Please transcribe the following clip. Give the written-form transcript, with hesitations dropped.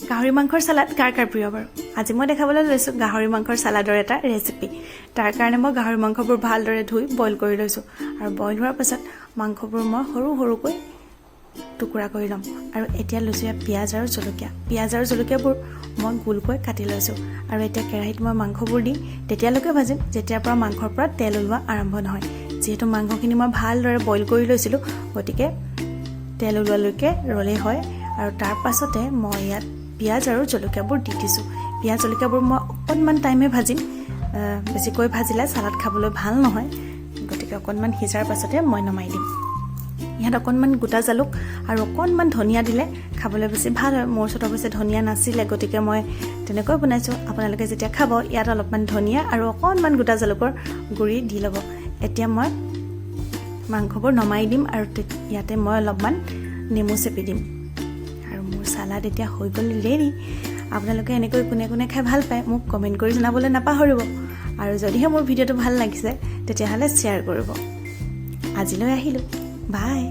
গাহৰি মাংসৰ সালাড কাৰ কাৰ প্ৰিয় বাৰু আজি মই দেখাবলৈ লৈছো গাহৰি মাংসৰ সালাডৰ এটা ৰেচিপি তাৰ কাৰণে মই গাহৰি মাংসবোৰ ভালদৰে ধুই বইল কৰি লৈছো আৰু বইল হোৱাৰ পাছত মাংসবোৰ মই সৰু সৰুকৈ টুকুৰা কৰি লম আৰু এতিয়া লৈছো পিয়াজ আৰু জলকীয়াবোৰ মই গোলকৈ কাটি লৈছো আৰু এতিয়া কেৰাহীত মই মাংসবোৰ দি তেতিয়ালৈকে ভাজিম যেতিয়াৰ পৰা মাংসৰ পৰা তেল ওলোৱা আৰম্ভ নহয় যেহেতু মাংসখিনি মই ভালদৰে বইল কৰি লৈছিলো গতিকে তেল ওলোৱালৈকে ৰলে হয় আৰু তাৰ পাছতে মই ইয়াত পিয়াজ আৰু জলকীয়াবোৰ দি দিছো পিয়াজ জলকীয়াবোৰ মই অকণমান টাইমে ভাজিম বেছিকৈ ভাজিলে সালাড খাবলৈ ভাল নহয় গতিকে অকণমান সিজাৰ পাছতে মই নমাই দিম ইয়াত অকণমান গোটা জালুক আৰু অকণমান ধনিয়া দিলে খাবলৈ বেছি ভাল হয় মোৰ ওচৰত অৱশ্যে ধনিয়া নাছিলে গতিকে মই তেনেকৈ বনাইছো আপোনালোকে যেতিয়া খাব ইয়াত অলপমান ধনিয়া আৰু অকণমান গোটা জালুকৰ গুড়ি দি ল'ব এতিয়া মই মাংসবোৰ নমাই দিম আৰু ইয়াতে মই অলপমান নেমু চেপি দিম আৰু মোৰ সালাড এতিয়া হৈ গ'ল ৰেডি আপোনালোকে এনেকৈ কোনে কোনে খাই ভাল পায় মোক কমেন্ট কৰি জনাবলৈ নাপাহৰিব আৰু যদিহে মোৰ ভিডিঅ'টো ভাল লাগিছে তেতিয়াহ'লে শ্বেয়াৰ কৰিব আজিলৈ আহিলো বাই